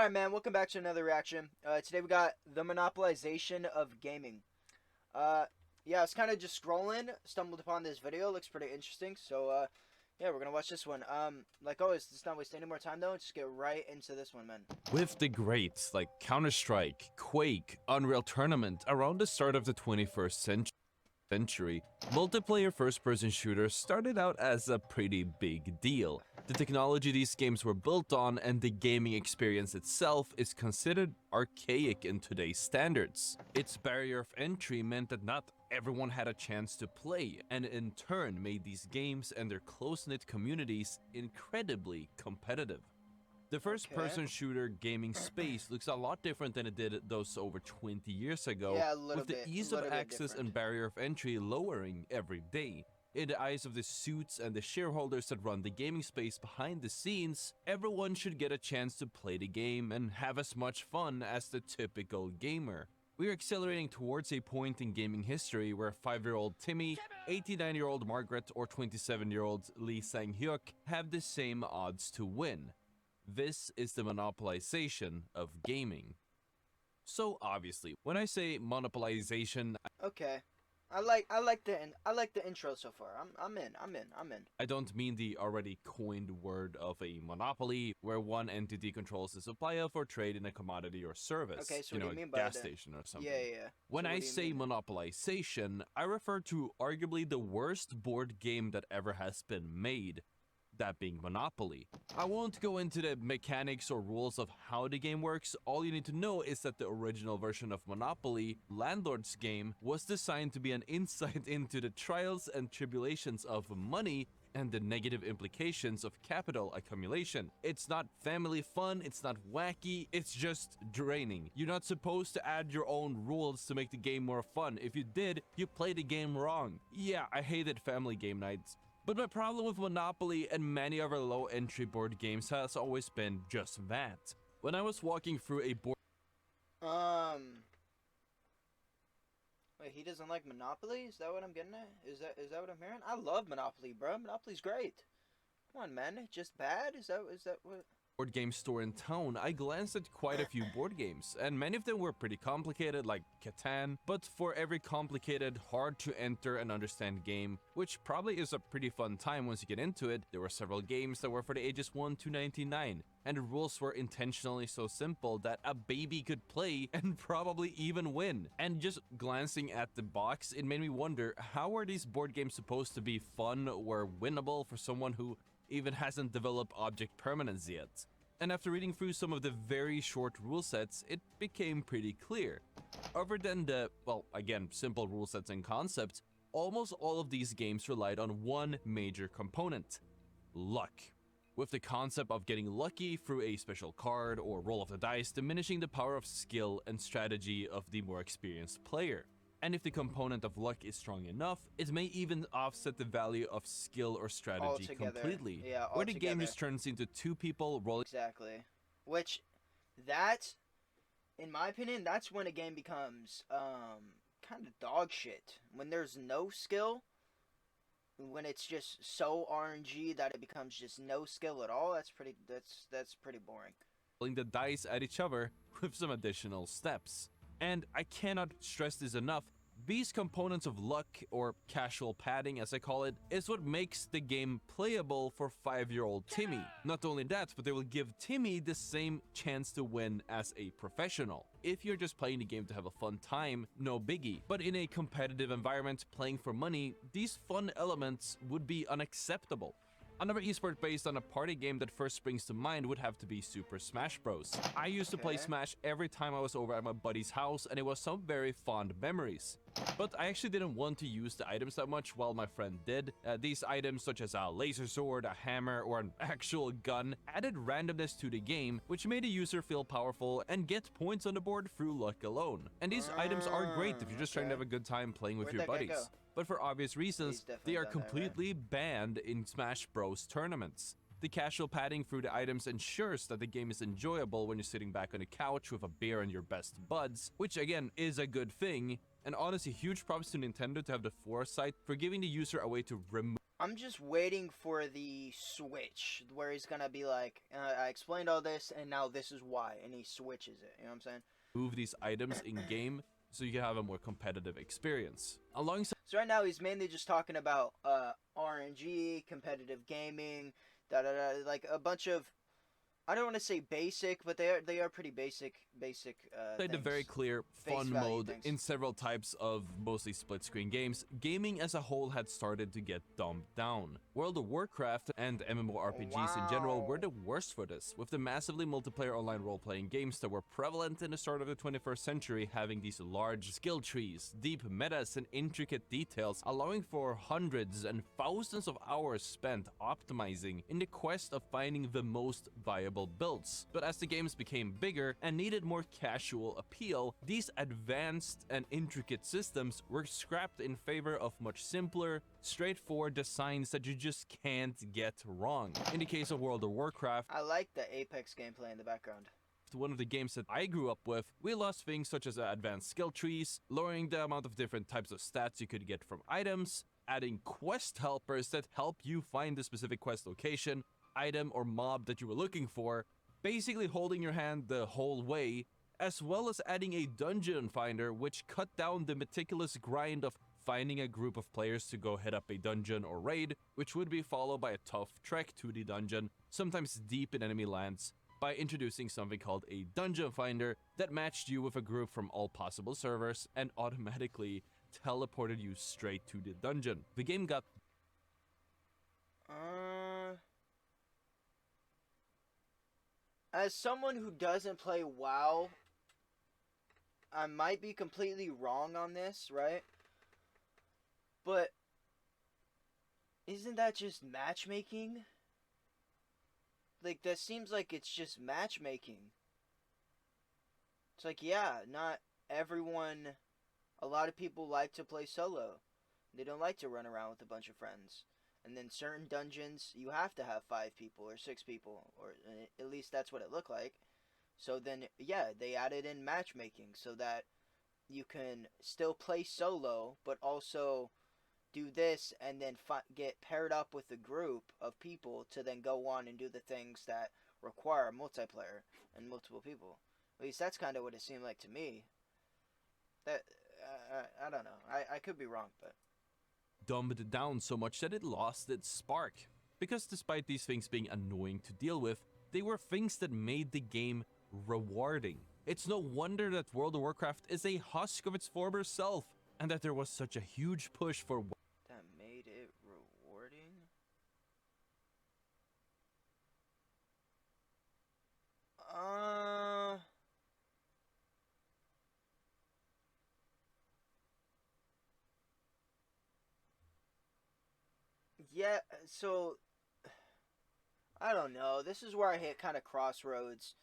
Alright, man, welcome back to another reaction. Today we got the Monopolization of Gaming. Yeah, I was kind of just scrolling, stumbled upon this video, looks pretty interesting, so, yeah, we're gonna watch this one. Like always, let's not waste any more time, though, just get right into this one, man. With the greats like Counter-Strike, Quake, Unreal Tournament around the start of the 21st century, multiplayer first-person shooters started out as a pretty big deal. The technology these games were built on and the gaming experience itself is considered archaic in today's standards. Its barrier of entry meant that not everyone had a chance to play, and in turn made these games and their close-knit communities incredibly competitive. The first-person shooter gaming space looks a lot different than it did those over 20 years ago, Yeah, a little with the bit, ease a of little bit access different. and barrier of entry lowering every day. In the eyes of the suits and the shareholders that run the gaming space behind the scenes, everyone should get a chance to play the game and have as much fun as the typical gamer. We are accelerating towards a point in gaming history where 5-year-old Timmy, 89-year-old Margaret, or 27-year-old Lee Sang-hyuk have the same odds to win. This is the monopolization of gaming. So obviously, when I say monopolization, Okay. I like the intro so far. I'm in. I don't mean the already coined word of a monopoly, where one entity controls the supply of or trade in a commodity or service. Okay, so what do you a mean by gas that? station or something. Yeah. When So I what do you say mean? monopolization, I refer to arguably the worst board game that ever has been made. That being Monopoly. I won't go into the mechanics or rules of how the game works. All you need to know is that the original version of Monopoly, Landlord's Game, was designed to be an insight into the trials and tribulations of money and the negative implications of capital accumulation. It's not family fun, it's not wacky, it's just draining. You're not supposed to add your own rules to make the game more fun. If you did, you played the game wrong. Yeah, I hated family game nights. But my problem with Monopoly and many other low-entry board games has always been just that. When I was walking through a board... Wait, he doesn't like Monopoly? Is that what I'm getting at? Is that what I'm hearing? I love Monopoly, bro. Monopoly's great. Come on, man. Just bad? Is that what... board game store in town, I glanced at quite a few board games, and many of them were pretty complicated, like Catan, but for every complicated, hard to enter and understand game, which probably is a pretty fun time once you get into it, there were several games that were for the ages 1 to 99, and the rules were intentionally so simple that a baby could play and probably even win. And just glancing at the box, it made me wonder, how are these board games supposed to be fun or winnable for someone who even hasn't developed object permanence yet? And after reading through some of the very short rule sets, it became pretty clear. Other than the, well, again, simple rule sets and concepts, almost all of these games relied on one major component: luck. With the concept of getting lucky through a special card or roll of the dice diminishing the power of skill and strategy of the more experienced player. And if the component of luck is strong enough, it may even offset the value of skill or strategy Altogether. completely. Yeah, where the game altogether. just turns into two people rolling. Exactly. Which, that, in my opinion, that's when a game becomes, kind of dog shit. When there's no skill, when it's just so RNG that it becomes just no skill at all, that's pretty boring. Rolling the dice at each other with some additional steps. And I cannot stress this enough, these components of luck, or casual padding as I call it, is what makes the game playable for 5-year-old Timmy. Not only that, but they will give Timmy the same chance to win as a professional. If you're just playing the game to have a fun time, no biggie. But in a competitive environment playing for money, these fun elements would be unacceptable. Another esport based on a party game that first springs to mind would have to be Super Smash Bros. I used to play Smash every time I was over at my buddy's house, and it was some very fond memories. But I actually didn't want to use the items that much while my friend did. These items such as a laser sword, a hammer, or an actual gun added randomness to the game, which made the user feel powerful and get points on the board through luck alone. And these items are great if you're just trying to have a good time playing with your buddies. But for obvious reasons, they are completely banned in Smash Bros. Tournaments. The casual padding through the items ensures that the game is enjoyable when you're sitting back on the couch with a beer and your best buds, which again is a good thing. And honestly, huge props to Nintendo to have the foresight for giving the user a way to remove I'm just waiting for the switch where he's gonna be like, I explained all this, and now this is why, and he switches it. You know what I'm saying? Move these items in game so you can have a more competitive experience. Alongside So right now he's mainly just talking about RNG, competitive gaming, like a bunch of, I don't want to say basic, but they are pretty basic the very things, clear face fun value mode things. in several types of mostly split-screen games, gaming as a whole had started to get dumbed down. World of Warcraft and MMORPGs in general were Wow. the worst for this, with the massively multiplayer online role-playing games that were prevalent in the start of the 21st century having these large skill trees, deep metas, and intricate details, allowing for hundreds and thousands of hours spent optimizing in the quest of finding the most viable builds. But as the games became bigger and needed more casual appeal, these advanced and intricate systems were scrapped in favor of much simpler, straightforward designs that you just can't get wrong. In the case of World of Warcraft, I like the Apex gameplay in the background. one of the games that I grew up with, we lost things such as advanced skill trees, lowering the amount of different types of stats you could get from items, adding quest helpers that help you find the specific quest location, item, or mob that you were looking for, basically holding your hand the whole way, as well as adding a dungeon finder which cut down the meticulous grind of finding a group of players to go head up a dungeon or raid, which would be followed by a tough trek to the dungeon, sometimes deep in enemy lands, by introducing something called a dungeon finder that matched you with a group from all possible servers and automatically teleported you straight to the dungeon. The game got As someone who doesn't play WoW, I might be completely wrong on this, right? But isn't that just matchmaking? Like, that seems like it's just matchmaking. It's like, yeah, not everyone, a lot of people like to play solo. They don't like to run around with a bunch of friends. And then certain dungeons, you have to have 5 people or 6 people, or at least that's what it looked like. So then, yeah, they added in matchmaking so that you can still play solo, but also do this and then get paired up with a group of people to then go on and do the things that require multiplayer and multiple people. At least that's kind of what it seemed like to me. That I don't know. I could be wrong, but dumbed down so much that it lost its spark. Because despite these things being annoying to deal with, they were things that made the game rewarding. It's no wonder that World of Warcraft is a husk of its former self, and that there was such a huge push for that made it rewarding. Yeah, so I don't know. This is where I hit kind of crossroads,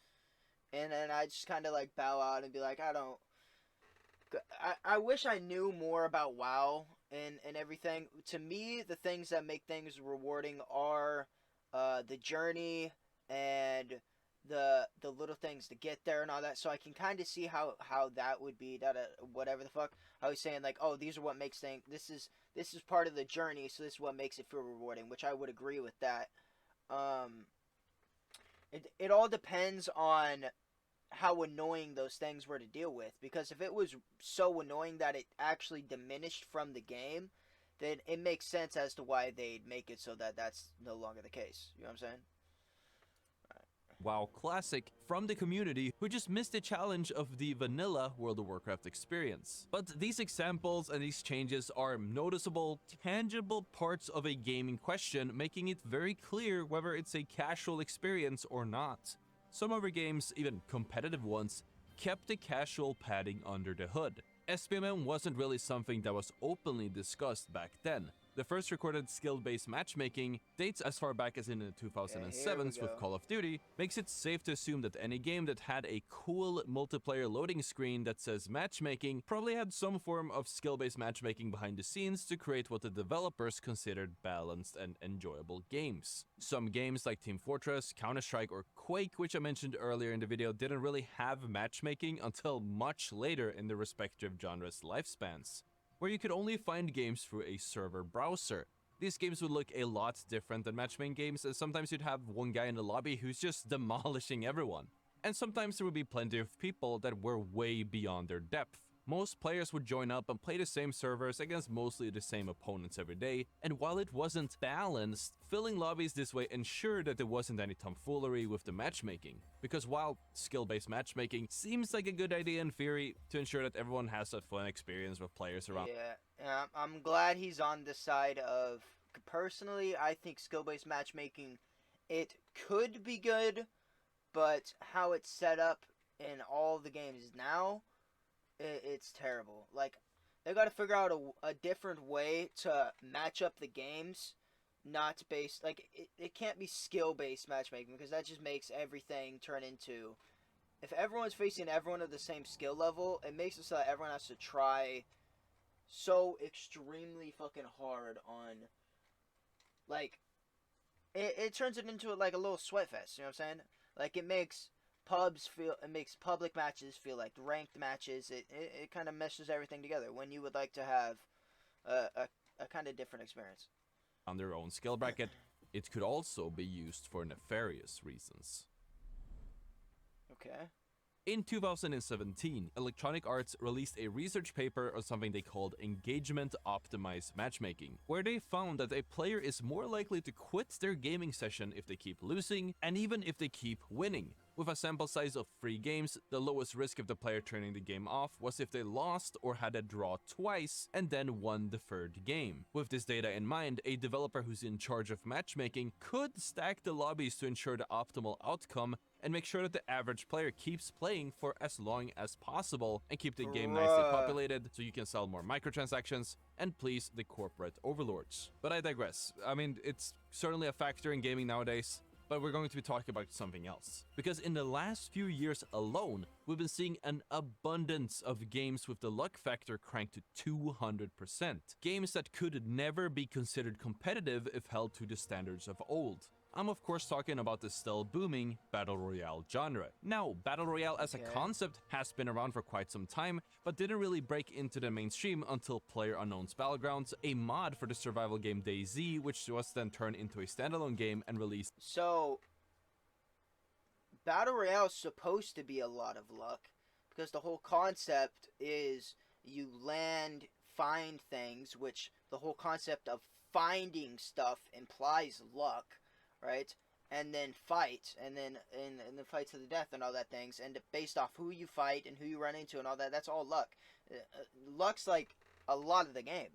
and then I just kind of like bow out and be like, I don't. I wish I knew more about WoW and everything. To me, the things that make things rewarding are the journey and the little things to get there and all that. So I can kind of see how that would be that whatever the fuck. I was saying like, oh, these are what makes things. This is part of the journey, so this is what makes it feel rewarding, which I would agree with that. Um, it all depends on how annoying those things were to deal with, because if it was so annoying that it actually diminished from the game, then it makes sense as to why they'd make it so that that's no longer the case. You know what I'm saying? WoW Classic from the community who just missed the challenge of the vanilla World of Warcraft experience. But these examples and these changes are noticeable, tangible parts of a gaming question, making it very clear whether it's a casual experience or not. Some other games, even competitive ones, kept the casual padding under the hood. SPMM wasn't really something that was openly discussed back then. The first recorded skill-based matchmaking dates as far back as in the 2007s with Call of Duty, makes it safe to assume that any game that had a cool multiplayer loading screen that says matchmaking probably had some form of skill-based matchmaking behind the scenes to create what the developers considered balanced and enjoyable games. Some games like Team Fortress, Counter-Strike, or Quake, which I mentioned earlier in the video, didn't really have matchmaking until much later in the respective genres' lifespans, where you could only find games through a server browser. these games would look a lot different than matchmaking games, as sometimes you'd have one guy in the lobby who's just demolishing everyone. And sometimes there would be plenty of people that were way beyond their depth. Most players would join up and play the same servers against mostly the same opponents every day, and while it wasn't balanced, filling lobbies this way ensured that there wasn't any tomfoolery with the matchmaking. Because while skill-based matchmaking seems like a good idea in theory to ensure that everyone has a fun experience with players around. Yeah, I'm glad he's on the side of, personally, I think skill-based matchmaking, it could be good, but how it's set up in all the games now, it's terrible. Like, they got to figure out a different way to match up the games, not based, like, it can't be skill-based matchmaking, because that just makes everything turn into, if everyone's facing everyone at the same skill level, it makes it so that everyone has to try so extremely fucking hard on, like, it turns it into like a little sweat fest, you know what I'm saying? Like, it makes public matches feel like ranked matches. It kind of meshes everything together when you would like to have a kind of different experience. On their own skill bracket. It could also be used for nefarious reasons. Okay. In 2017, Electronic Arts released a research paper on something they called engagement optimized matchmaking, where they found that a player is more likely to quit their gaming session if they keep losing, and even if they keep winning. With a sample size of 3 games, the lowest risk of the player turning the game off was if they lost or had a draw twice and then won the 3rd game. With this data in mind, a developer who's in charge of matchmaking could stack the lobbies to ensure the optimal outcome and make sure that the average player keeps playing for as long as possible and keep the game nicely populated so you can sell more microtransactions and please the corporate overlords. But I digress. I mean, it's certainly a factor in gaming nowadays, but we're going to be talking about something else. Because in the last few years alone, we've been seeing an abundance of games with the luck factor cranked to 200%. Games that could never be considered competitive if held to the standards of old. I'm of course talking about the still booming Battle Royale genre. Now, Battle Royale as a concept has been around for quite some time, but didn't really break into the mainstream until PlayerUnknown's Battlegrounds, a mod for the survival game DayZ, which was then turned into a standalone game and released. So, Battle Royale is supposed to be a lot of luck, because the whole concept is you land, find things, which the whole concept of finding stuff implies luck. Right, and then fight, and then fight to the death and all that things, and based off who you fight and who you run into and all that, that's all luck. Luck's like a lot of the game.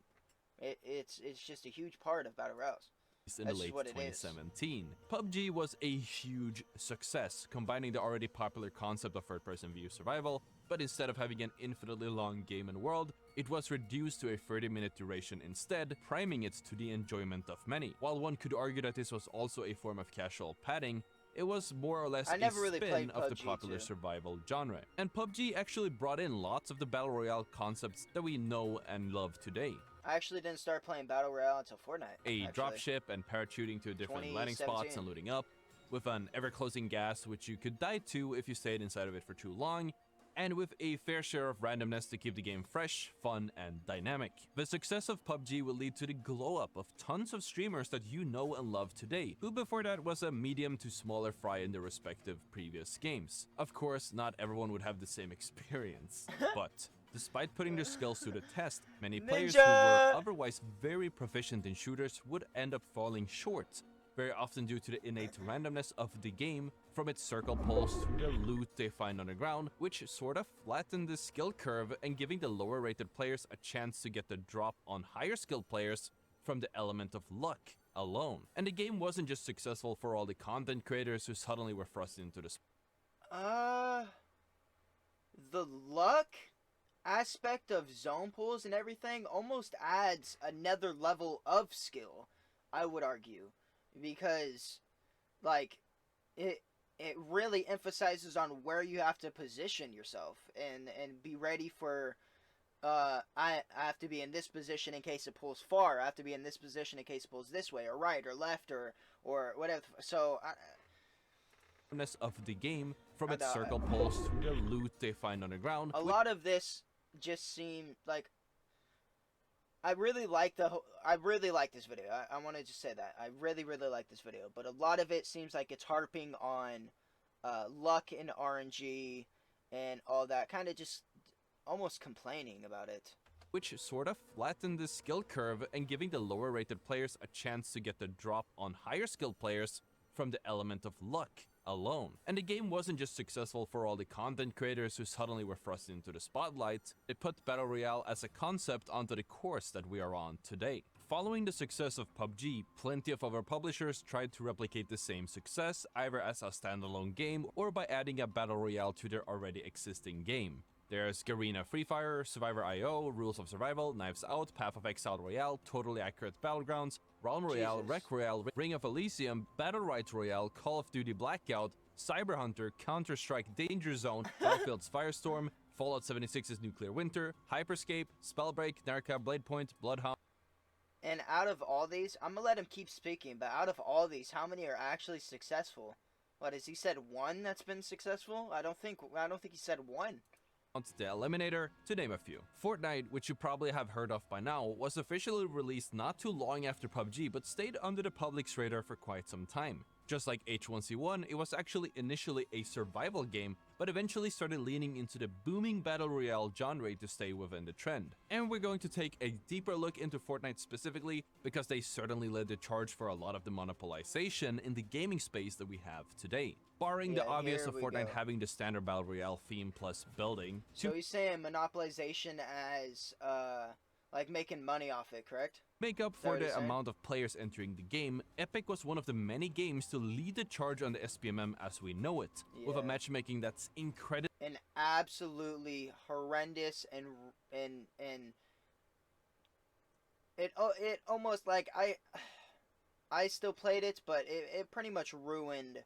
It's just a huge part of Battle Royales. In the late 2017. PUBG was a huge success, combining the already popular concept of third-person view survival, but instead of having an infinitely long game and world, it was reduced to a 30-minute duration instead, priming it to the enjoyment of many. While one could argue that this was also a form of casual padding, it was more or less a spin of the popular survival genre. And PUBG actually brought in lots of the Battle Royale concepts that we know and love today. I actually didn't start playing Battle Royale until Fortnite. A dropship and parachuting to different landing spots and looting up, with an ever-closing gas which you could die to if you stayed inside of it for too long, and with a fair share of randomness to keep the game fresh, fun, and dynamic. The success of PUBG will lead to the glow-up of tons of streamers that you know and love today, who before that was a medium to smaller fry in their respective previous games. Of course, not everyone would have the same experience, but despite putting their skills to the test, many players who were otherwise very proficient in shooters would end up falling short, very often due to the innate randomness of the game, from its circle pulls to the loot they find on the ground, which sort of flattened the skill curve and giving the lower rated players a chance to get the drop on higher skilled players from the element of luck alone. And the game wasn't just successful for all the content creators who suddenly were thrust into the the luck aspect of zone pulls and everything almost adds another level of skill, I would argue, because like it really emphasizes on where you have to position yourself and be ready for I have to be in this position in case it pulls far. I have to be in this position in case it pulls this way or right or left or whatever. So of the game, from its circle pulls to the loot they find on the ground. A lot of this just seemed like I really like I really like this video. I want to just say that I really like this video, but a lot of it seems like it's harping on luck and RNG and all that, kind of just almost complaining about it. which sort of flattened the skill curve and giving the lower rated players a chance to get the drop on higher skilled players from the element of luck alone. And the game wasn't just successful for all the content creators who suddenly were thrust into the spotlight, it put Battle Royale as a concept onto the course that we are on today. Following the success of PUBG, plenty of other publishers tried to replicate the same success either as a standalone game or by adding a Battle Royale to their already existing game. There's Garena Free Fire, Survivor.io, Rules of Survival, Knives Out, Path of Exile Royale, Totally Accurate Battlegrounds, Realm Royale, Jesus. Rec Royale, Ring of Elysium, Battle Rights Royale, Call of Duty Blackout, Cyber Hunter, Counter-Strike Danger Zone, Battlefield's Firestorm, Fallout 76's Nuclear Winter, Hyperscape, Spellbreak, Narca, Bladepoint, Bloodhound. And out of all these, I'm gonna let him keep speaking, but out of all these, how many are actually successful? What has he said? One that's been successful? I don't think he said one. The Eliminator, to name a few. Fortnite, which you probably have heard of by now, was officially released not too long after PUBG but stayed under the public's radar for quite some time. Just like H1Z1, it was actually initially a survival game, but eventually started leaning into the booming Battle Royale genre to stay within the trend. And we're going to take a deeper look into Fortnite specifically, because they certainly led the charge for a lot of the monopolization in the gaming space that we have today. Barring the obvious of Fortnite having the standard Battle Royale theme plus building. So he's saying monopolization as, like making money off it, correct? Make up for the amount of players entering the game, Epic was one of the many games to lead the charge on the SPMM as we know it, with a matchmaking that's incredible and absolutely horrendous, and it almost like I still played it, but it pretty much ruined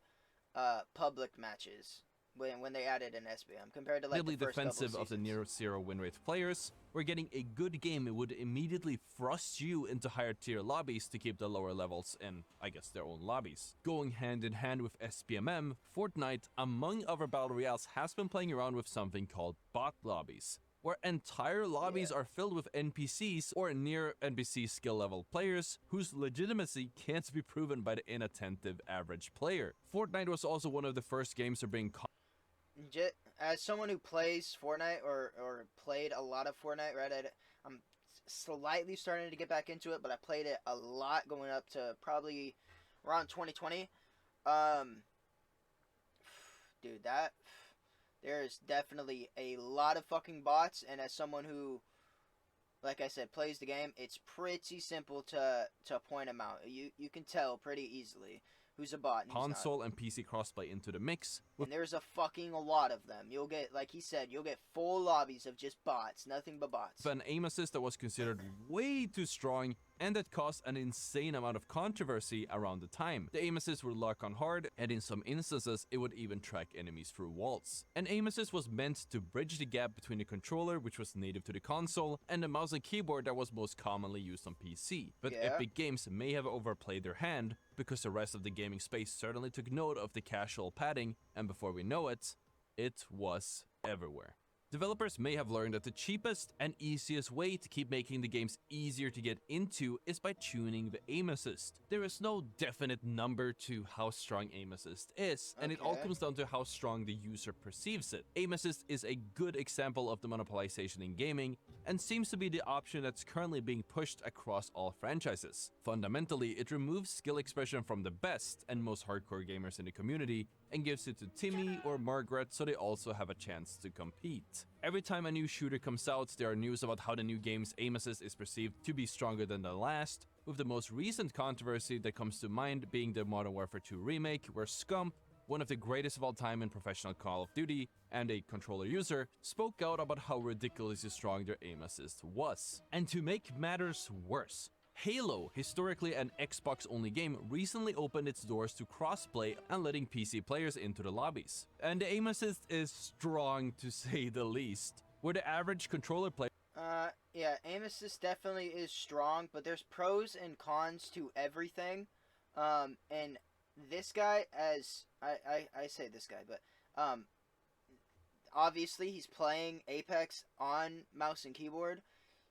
public matches when they added an SPM compared to like the first defensive of the near zero win rate players. We're getting a good game. It would immediately thrust you into higher tier lobbies to keep the lower levels in, I guess, their own lobbies. Going hand in hand with SPMM, Fortnite, among other battle royales, has been playing around with something called bot lobbies, where entire lobbies are filled with NPCs or near NPC skill level players whose legitimacy can't be proven by the inattentive average player. Fortnite was also one of the first games to bring as someone who plays Fortnite or played a lot of Fortnite, right? I'm slightly starting to get back into it, but I played it a lot going up to probably around 2020. Dude, there's definitely a lot of fucking bots, and as someone who, like I said, plays the game, it's pretty simple to point them out. You can tell pretty easily who's a bot and console and PC crossplay into the mix. And there's a fucking lot of them. You'll get, like he said, you'll get full lobbies of just bots, nothing but bots. An aim assist that was considered way too strong and that caused an insane amount of controversy around the time. The aim assist would lock on hard, and in some instances it would even track enemies through walls. An aim assist was meant to bridge the gap between the controller, which was native to the console, and the mouse and keyboard that was most commonly used on PC. But Epic Games may have overplayed their hand, because the rest of the gaming space certainly took note of the casual padding, and before we know it, it was everywhere. Developers may have learned that the cheapest and easiest way to keep making the games easier to get into is by tuning the aim assist. There is no definite number to how strong aim assist is, and it all comes down to how strong the user perceives it. Aim assist is a good example of the monopolization in gaming, and seems to be the option that's currently being pushed across all franchises. Fundamentally, it removes skill expression from the best and most hardcore gamers in the community, and gives it to Timmy or Margaret so they also have a chance to compete. Every time a new shooter comes out, there are news about how the new game's aim assist is perceived to be stronger than the last, with the most recent controversy that comes to mind being the Modern Warfare 2 remake, where Scump, one of the greatest of all time in professional Call of Duty and a controller user, spoke out about how ridiculously strong their aim assist was. And to make matters worse, Halo, historically an Xbox-only game, recently opened its doors to crossplay and letting PC players into the lobbies. And the aim assist is strong, to say the least, where the average controller player... Yeah, aim assist definitely is strong, but there's pros and cons to everything. And this guy, as... I say this guy, but... obviously, he's playing Apex on mouse and keyboard.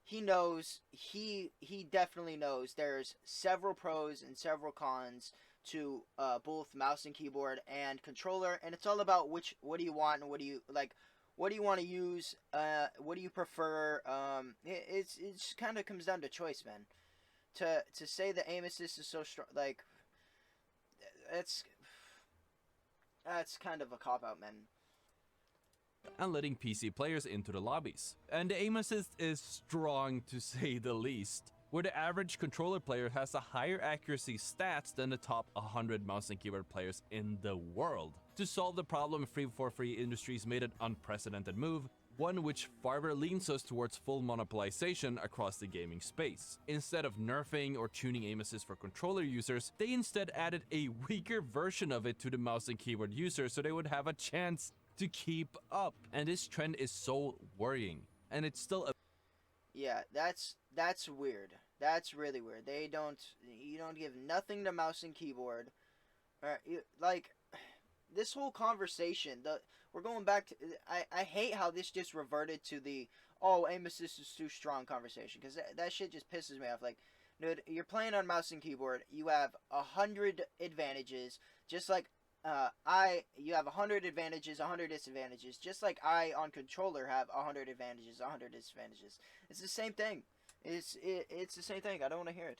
he knows he definitely knows there's several pros and several cons to both mouse and keyboard and controller, and it's all about what do you want and what do you like, what do you want to use, what do you prefer. It just kind of comes down to choice, man. To say the aim assist is so strong, like it's that's kind of a cop out, man. and letting PC players into the lobbies. And the aim assist is strong to say the least, where the average controller player has a higher accuracy stats than the top 100 mouse and keyboard players in the world. To solve the problem, Free Industries made an unprecedented move, one which farther leans us towards full monopolization across the gaming space. Instead of nerfing or tuning aim assist for controller users, they instead added a weaker version of it to the mouse and keyboard users so they would have a chance to keep up. And this trend is so worrying, and it's still a Yeah, that's weird. That's really weird. You don't give nothing to mouse and keyboard. Like this whole conversation, we're going back to. I hate how this just reverted to the oh aim assist is too strong conversation, because that shit just pisses me off. Like, dude, you're playing on mouse and keyboard. You have 100 advantages, just like you have 100 advantages, 100 disadvantages, just like I on controller have 100 advantages, 100 disadvantages. It's the same thing. It's the same thing. I don't want to hear it.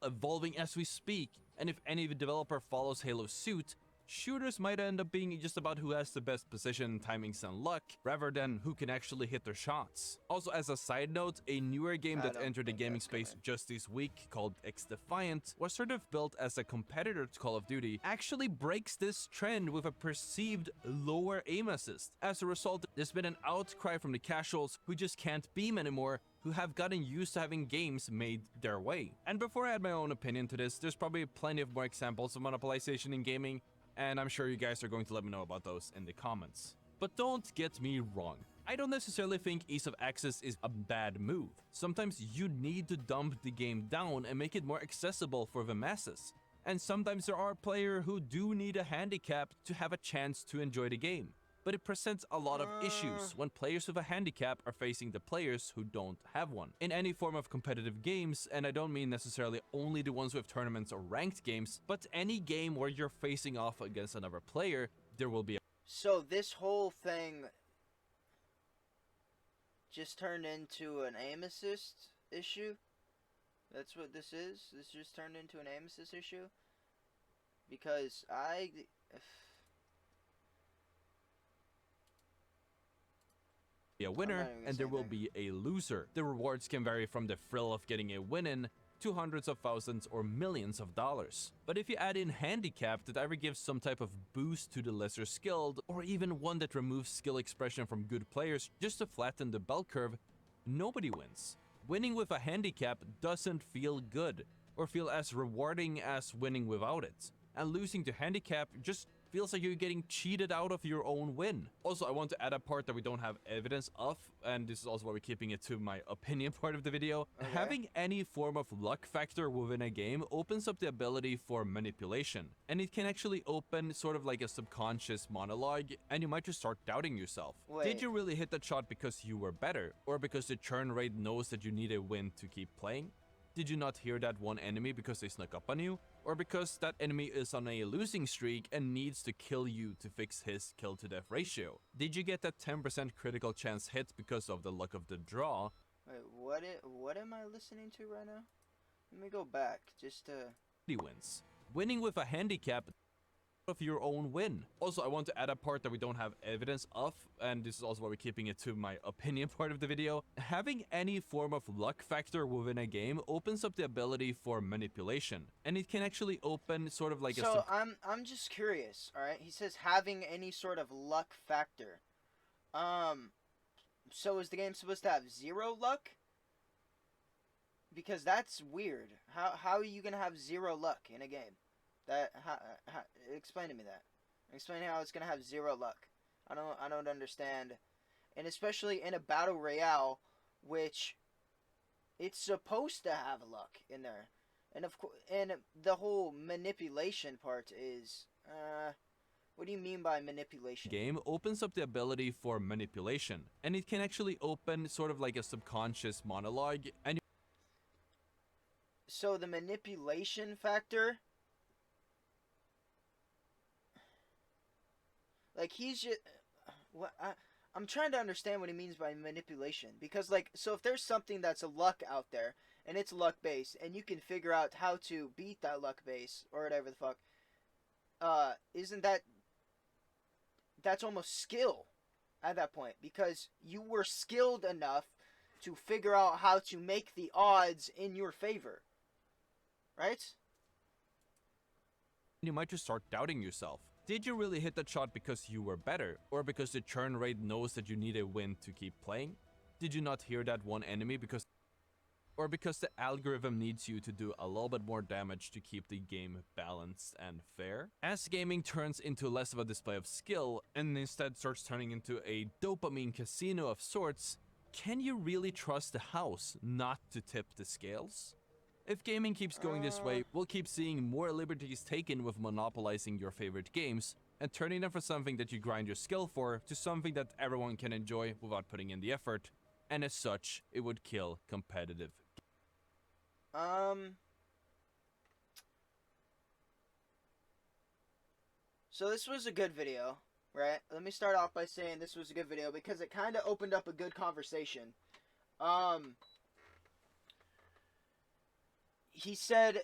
evolving as we speak, and if any developer follows Halo's suit, shooters might end up being just about who has the best position, timings, and luck, rather than who can actually hit their shots. Also, as a side note, a newer game that entered the gaming space just this week, called X-Defiant, was sort of built as a competitor to Call of Duty, actually breaks this trend with a perceived lower aim assist. As a result, there's been an outcry from the casuals who just can't beam anymore, who have gotten used to having games made their way. And before I add my own opinion to this, there's probably plenty of more examples of monopolization in gaming, and I'm sure you guys are going to let me know about those in the comments. But don't get me wrong, I don't necessarily think ease of access is a bad move. Sometimes you need to dumb the game down and make it more accessible for the masses. And sometimes there are players who do need a handicap to have a chance to enjoy the game. But it presents a lot of issues when players with a handicap are facing the players who don't have one. In any form of competitive games, and I don't mean necessarily only the ones with tournaments or ranked games, but any game where you're facing off against another player, there will be a So this whole thing just turned into an aim assist issue? That's what this is? This just turned into an aim assist issue? Because winner and there will be a loser. The rewards can vary from the thrill of getting a win-in to hundreds of thousands or millions of dollars. But if you add in handicap that either gives some type of boost to the lesser skilled, or even one that removes skill expression from good players just to flatten the bell curve, nobody wins. Winning with a handicap doesn't feel good, or feel as rewarding as winning without it. And losing to handicap just feels like you're getting cheated out of your own win. Also, I want to add a part that we don't have evidence of, and this is also why we're keeping it to my opinion part of the video. Okay. Having any form of luck factor within a game opens up the ability for manipulation, and it can actually open sort of like a subconscious monologue, and you might just start doubting yourself. Wait. Did you really hit that shot because you were better, or because the churn rate knows that you need a win to keep playing? Did you not hear that one enemy because they snuck up on you? Or because that enemy is on a losing streak and needs to kill you to fix his kill to death ratio? Did you get that 10% critical chance hit because of the luck of the draw? Wait, what am I listening to right now? Let me go back just to... Wins. Winning with a handicap of your own win. Also, I want to add a part that we don't have evidence of, and this is also why we're keeping it to my opinion part of the video. Having any form of luck factor within a game opens up the ability for manipulation, and it can actually open sort of like so I'm just curious, all right? He says having any sort of luck factor. So is the game supposed to have zero luck? Because that's weird. How are you gonna have zero luck in a game? Explain to me that. Explain how it's gonna have zero luck. I don't understand. And especially in a battle royale, which it's supposed to have luck in there. And of course, and the whole manipulation part is What do you mean by manipulation? Game opens up the ability for manipulation, and it can actually open sort of like a subconscious monologue, and So the manipulation factor, like he's just what I'm trying to understand what he means by manipulation, because like, so if there's something that's a luck out there and it's luck based and you can figure out how to beat that luck base or whatever the fuck, isn't that's almost skill at that point, because you were skilled enough to figure out how to make the odds in your favor, right? you might just start doubting yourself. Did you really hit that shot because you were better, or because the churn rate knows that you need a win to keep playing? Did you not hear that one enemy because the algorithm needs you to do a little bit more damage to keep the game balanced and fair? As gaming turns into less of a display of skill and instead starts turning into a dopamine casino of sorts, can you really trust the house not to tip the scales? If gaming keeps going this way, we'll keep seeing more liberties taken with monopolizing your favorite games and turning them from something that you grind your skill for to something that everyone can enjoy without putting in the effort, and as such, it would kill competitive. So this was a good video, right? Let me start off by saying this was a good video because it kind of opened up a good conversation. He said,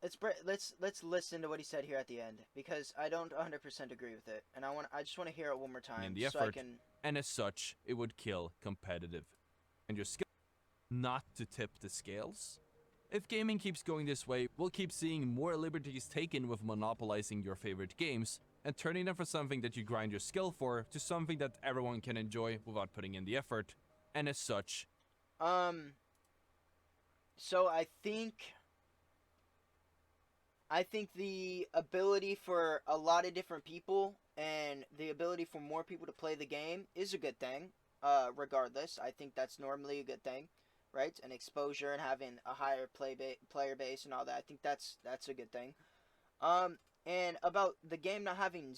let's listen to what he said here at the end, because I don't 100% agree with it, and I just want to hear it one more time In the so I effort, can. and as such, it would kill competitive. And your skill not to tip the scales? If gaming keeps going this way, we'll keep seeing more liberties taken with monopolizing your favorite games and turning them from something that you grind your skill for to something that everyone can enjoy without putting in the effort, and as such. So I think the ability for a lot of different people and the ability for more people to play the game is a good thing. Regardless, I think that's normally a good thing, right? And exposure and having a higher player base and all that. I think that's a good thing. And about the game not having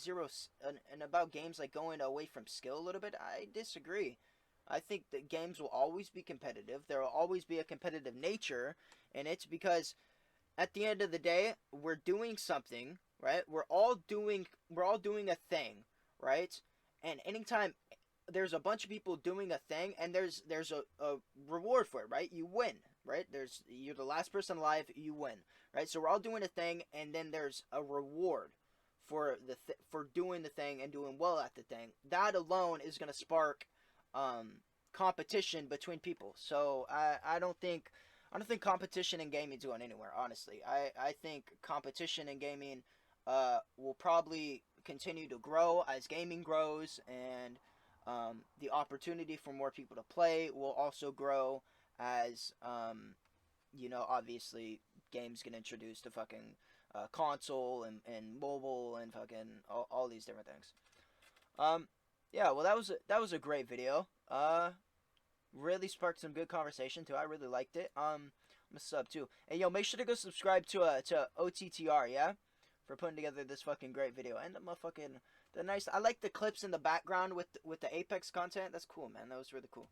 and about games like going away from skill a little bit, I disagree. I think that games will always be competitive. There will always be a competitive nature, and it's because at the end of the day, we're doing something, right? We're all doing a thing, right? And anytime there's a bunch of people doing a thing, and there's a reward for it, right? You win, right? You're the last person alive, you win, right? So we're all doing a thing, and then there's a reward for for doing the thing and doing well at the thing. That alone is going to spark competition between people. So I don't think competition in gaming is going anywhere, honestly. I think competition in gaming will probably continue to grow as gaming grows, and the opportunity for more people to play will also grow as, obviously games get introduced to fucking console and mobile and fucking all these different things. Yeah, well, that was a great video. Really sparked some good conversation too. I really liked it. I'm a sub too. And yo, make sure to go subscribe to OTTR, yeah, for putting together this fucking great video. And the nice. I like the clips in the background with the Apex content. That's cool, man. That was really cool.